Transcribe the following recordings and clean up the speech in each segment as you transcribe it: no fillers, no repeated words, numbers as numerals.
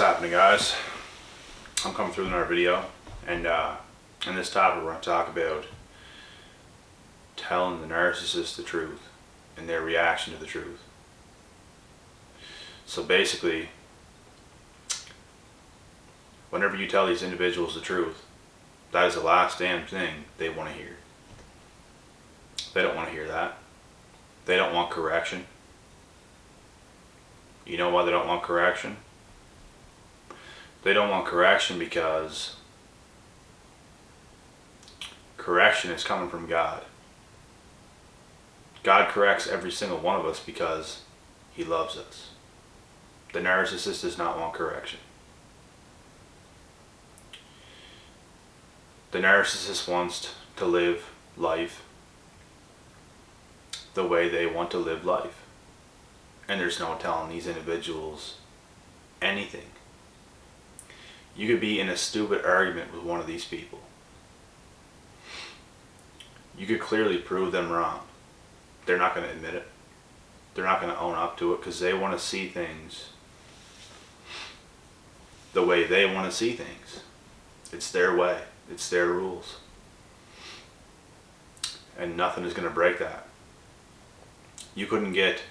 happening, guys? I'm coming through another video, and in this topic we're going to talk about telling the narcissist the truth and their reaction to the truth. So basically, whenever you tell these individuals the truth, that is the last damn thing they want to hear. They don't want to hear that. They don't want correction. You know why they don't want correction? They don't want correction because correction is coming from God. God corrects every single one of us because He loves us. The narcissist does not want correction. The narcissist wants to live life the way they want to live life. And there's no telling these individuals anything. You could be in a stupid argument with one of these people. You could clearly prove them wrong. They're not going to admit it. They're not going to own up to it because they want to see things the way they want to see things. It's their way. It's their rules. And nothing is going to break that. You couldn't get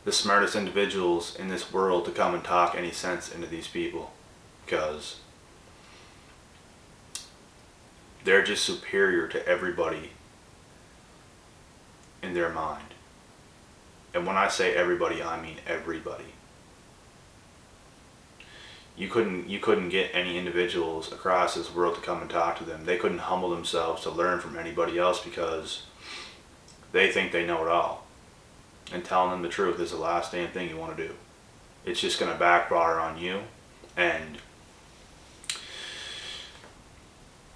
the smartest individuals in this world to come and talk any sense into these people because they're just superior to everybody in their mind. And when I say everybody, I mean everybody. You couldn't get any individuals across this world to come and talk to them. They couldn't humble themselves to learn from anybody else because they think they know it all. And telling them the truth is the last damn thing you want to do. It's just going to backfire on you, and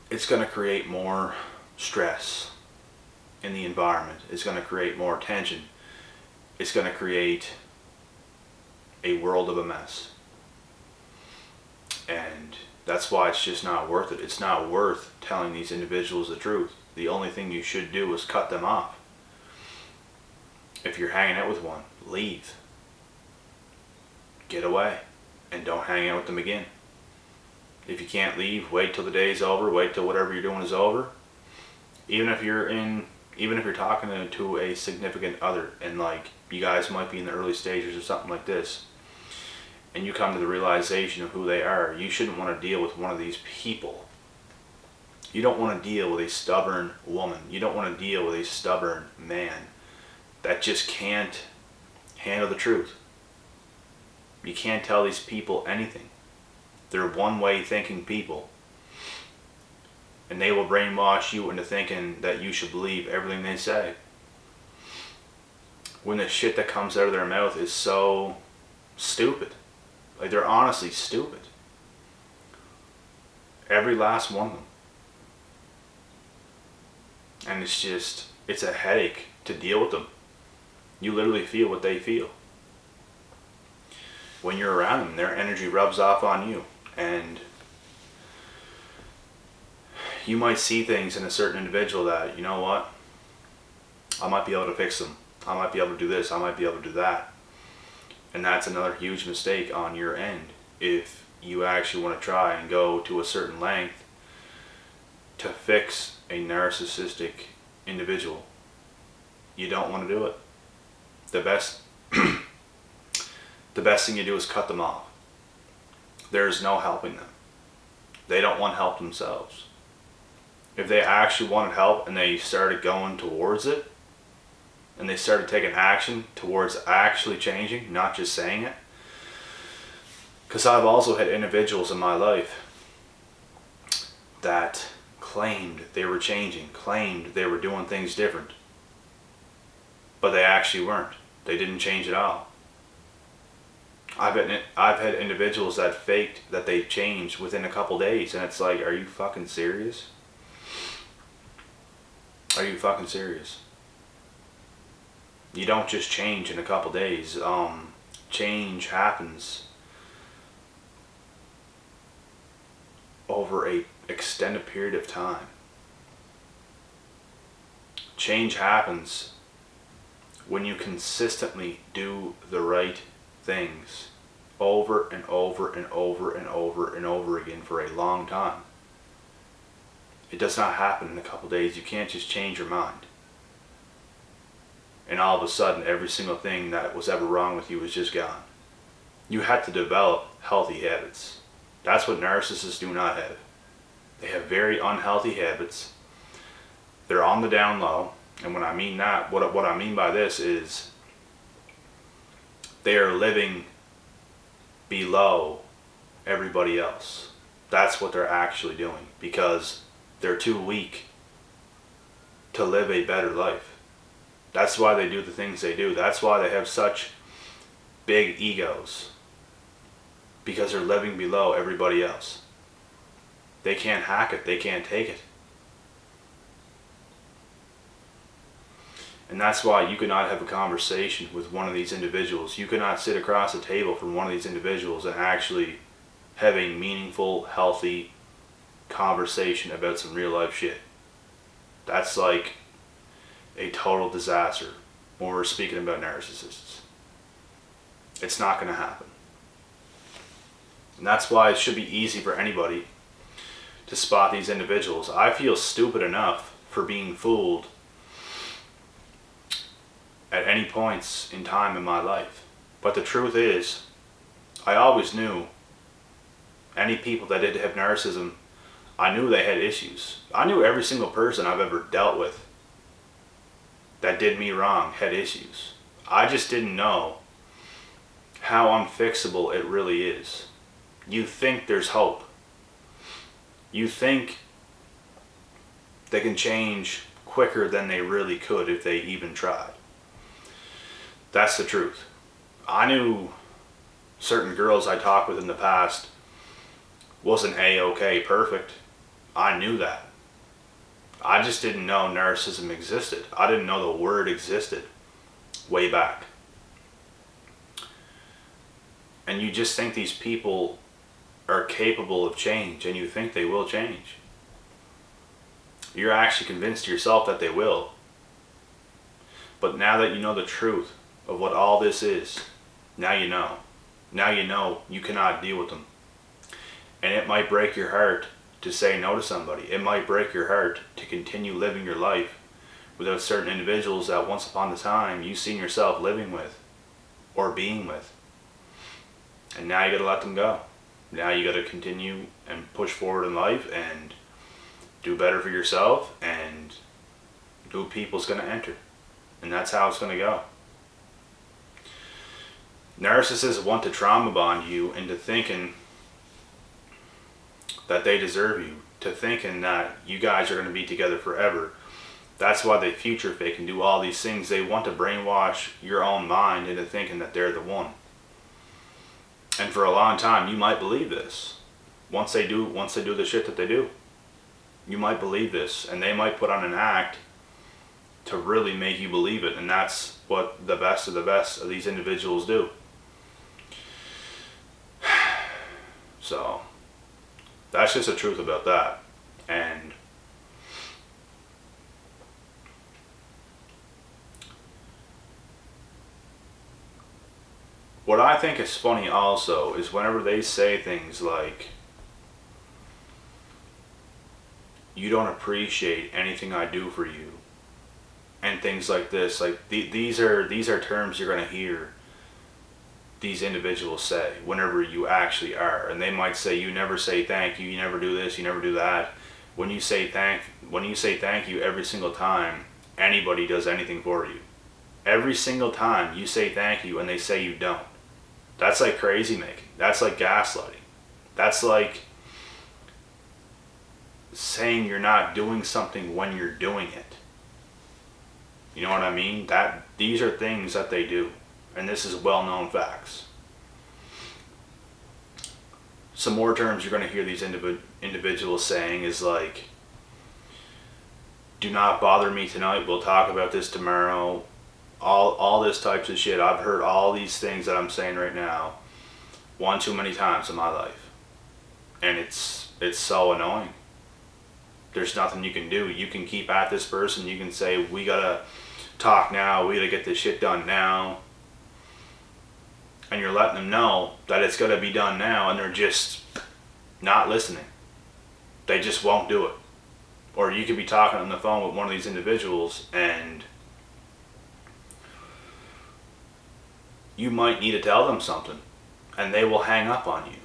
it's going to create more stress in the environment. It's going to create more tension. It's going to create a world of a mess. And that's why it's just not worth it. It's not worth telling these individuals the truth. The only thing you should do is cut them off. If you're hanging out with one, leave. Get away. And don't hang out with them again. If you can't leave, wait till the day's over. Wait till whatever you're doing is over. Even if you're talking to a significant other, and like you guys might be in the early stages or something like this, and you come to the realization of who they are, you shouldn't want to deal with one of these people. You don't want to deal with a stubborn woman. You don't want to deal with a stubborn man that just can't handle the truth. You can't tell these people anything. They're one-way thinking people. And they will brainwash you into thinking that you should believe everything they say. When the shit that comes out of their mouth is so stupid. Like, they're honestly stupid. Every last one of them. And it's a headache to deal with them. You literally feel what they feel. When you're around them, their energy rubs off on you. And you might see things in a certain individual that, you know what? I might be able to fix them. I might be able to do this. I might be able to do that. And that's another huge mistake on your end. If you actually want to try and go to a certain length to fix a narcissistic individual, you don't want to do it. The best thing you do is cut them off. There's no helping them. They don't want help themselves. If they actually wanted help and they started going towards it, and they started taking action towards actually changing, not just saying it. Because I've also had individuals in my life that claimed they were changing, claimed they were doing things different. But they actually weren't. They didn't change at all. I've had individuals that faked that they changed within a couple days, and it's like, are you fucking serious? Are you fucking serious? You don't just change in a couple days. Change happens over a extended period of time. Change happens when you consistently do the right things over and over and over and over and over again for a long time. It does not happen in a couple days. You can't just change your mind. And all of a sudden, every single thing that was ever wrong with you is just gone. You have to develop healthy habits. That's what narcissists do not have. They have very unhealthy habits. They're on the down low. And when I mean that, what I mean by this is they are living below everybody else. That's what they're actually doing, because they're too weak to live a better life. That's why they do the things they do. That's why they have such big egos, because they're living below everybody else. They can't hack it. They can't take it. And that's why you cannot have a conversation with one of these individuals. You cannot sit across the table from one of these individuals and actually have a meaningful, healthy conversation about some real life shit. That's like a total disaster when we're speaking about narcissists. It's not going to happen. And that's why it should be easy for anybody to spot these individuals. I feel stupid enough for being fooled at any points in time in my life. But the truth is, I always knew any people that did have narcissism, I knew they had issues. I knew every single person I've ever dealt with that did me wrong had issues. I just didn't know how unfixable it really is. You think there's hope. You think they can change quicker than they really could if they even tried. That's the truth. I knew certain girls I talked with in the past wasn't A-okay perfect. I knew that. I just didn't know narcissism existed. I didn't know the word existed way back. And you just think these people are capable of change, and you think they will change. You're actually convinced yourself that they will. But now that you know the truth of what all this is, now you know. Now you know you cannot deal with them. And it might break your heart to say no to somebody. It might break your heart to continue living your life without certain individuals that once upon a time you seen yourself living with or being with. And now you gotta let them go. Now you gotta continue and push forward in life and do better for yourself, and new people's gonna enter. And that's how it's gonna go. Narcissists want to trauma bond you into thinking that they deserve you, to thinking that you guys are going to be together forever. That's why they future fake and do all these things. They want to brainwash your own mind into thinking that they're the one. And for a long time, you might believe this. Once they do the shit that they do, you might believe this, and they might put on an act to really make you believe it. And that's what the best of these individuals do. So that's just the truth about that. And what I think is funny also is whenever they say things like, you don't appreciate anything I do for you, and things like this. Like these are terms you're going to hear these individuals say whenever you actually are. And they might say, you never say thank you, you never do this, you never do that. When you say thank you every single time anybody does anything for you, every single time you say thank you and they say you don't, that's like crazy making. That's like gaslighting. That's like saying you're not doing something when you're doing it. You know what I mean? These are things that they do. And this is well-known facts. Some more terms you're going to hear these individuals saying is like, do not bother me tonight, we'll talk about this tomorrow. All this types of shit. I've heard all these things that I'm saying right now one too many times in my life. And it's so annoying. There's nothing you can do. You can keep at this person. You can say, we gotta talk now. We gotta get this shit done now. and you're letting them know that it's going to be done now, and they're just not listening. They just won't do it. Or you could be talking on the phone with one of these individuals, and you might need to tell them something, and they will hang up on you.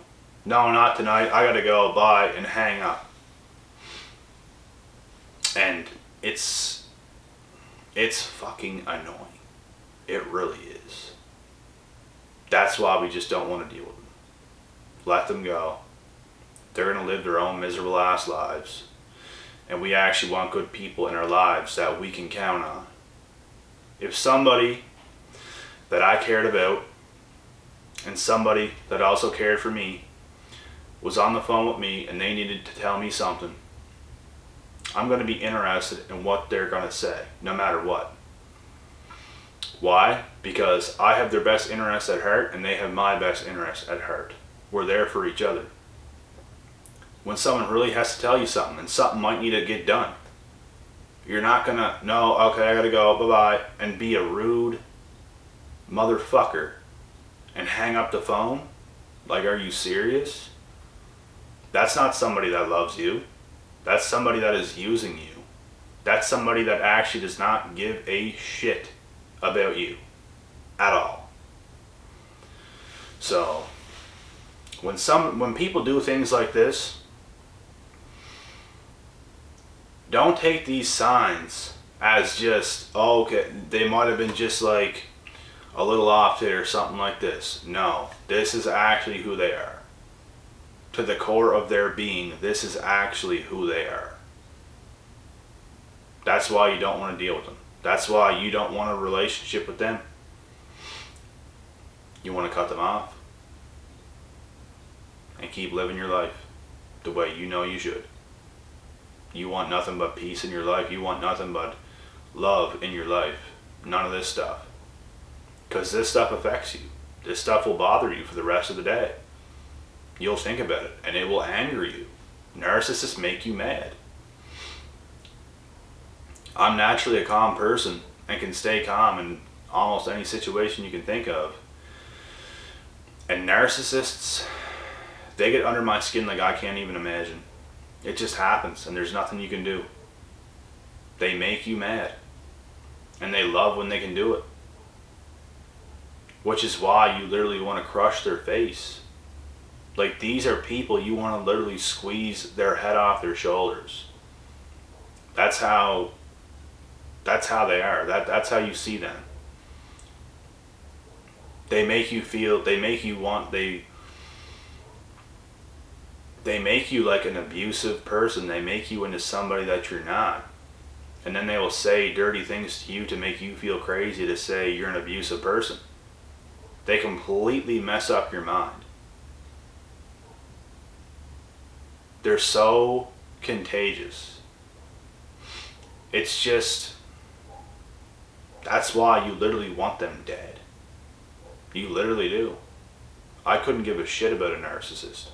No, not tonight. I gotta go. Bye, and hang up. And it's fucking annoying. It really is. That's why we just don't want to deal with them. Let them go. They're gonna live their own miserable ass lives. And we actually want good people in our lives that we can count on. If somebody that I cared about and somebody that also cared for me was on the phone with me and they needed to tell me something, I'm going to be interested in what they're going to say, no matter what. Why? Because I have their best interest at heart and they have my best interest at heart. We're there for each other. When someone really has to tell you something and something might need to get done, you're not going to, no, okay, I got to go, bye-bye, and be a rude motherfucker and hang up the phone. Like, are you serious? That's not somebody that loves you. That's somebody that is using you. That's somebody that actually does not give a shit about you at all. So when people do things like this, don't take these signs as just, oh, okay, they might have been just like a little off there or something like this. No, this is actually who they are. To the core of their being, this is actually who they are. That's why you don't want to deal with them. That's why you don't want a relationship with them. You want to cut them off and keep living your life the way you know you should. You want nothing but peace in your life. You want nothing but love in your life. None of this stuff. Because this stuff affects you. This stuff will bother you for the rest of the day. You'll think about it and it will anger you. Narcissists make you mad. I'm naturally a calm person and can stay calm in almost any situation you can think of. And narcissists, they get under my skin like I can't even imagine. It just happens and there's nothing you can do. They make you mad. And they love when they can do it. Which is why you literally want to crush their face. Like, these are people you want to literally squeeze their head off their shoulders. That's how they are. That's how you see them. They make you feel, they make you like an abusive person. They make you into somebody that you're not. And then they will say dirty things to you to make you feel crazy, to say you're an abusive person. They completely mess up your mind. They're so contagious. It's just, that's why you literally want them dead. You literally do. I couldn't give a shit about a narcissist.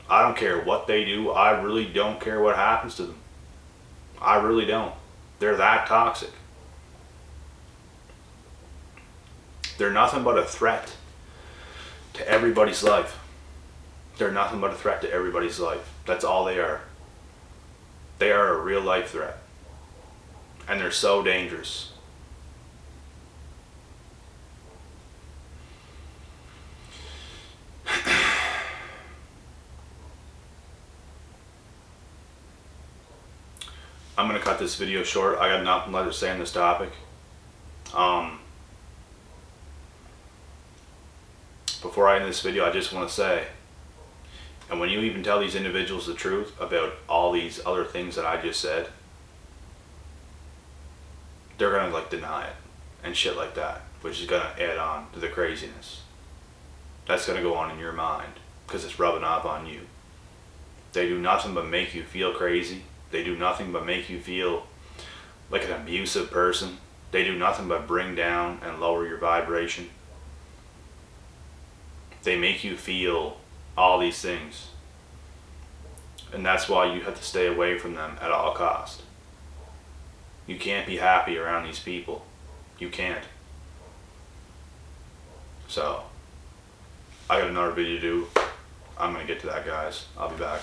I don't care what they do. I really don't care what happens to them. I really don't. They're that toxic. They're nothing but a threat to everybody's life. They're nothing but a threat to everybody's life. That's all they are. They are a real life threat. And they're so dangerous. I'm going to cut this video short. I got nothing left to say on this topic. Before I end this video, I just want to say, and when you even tell these individuals the truth about all these other things that I just said, they're going to like deny it and shit like that, which is going to add on to the craziness. That's going to go on in your mind because it's rubbing off on you. They do nothing but make you feel crazy. They do nothing but make you feel like an abusive person. They do nothing but bring down and lower your vibration. They make you feel all these things. And that's why you have to stay away from them at all cost. You can't be happy around these people. You can't. So, I got another video to do. I'm gonna get to that, guys. I'll be back.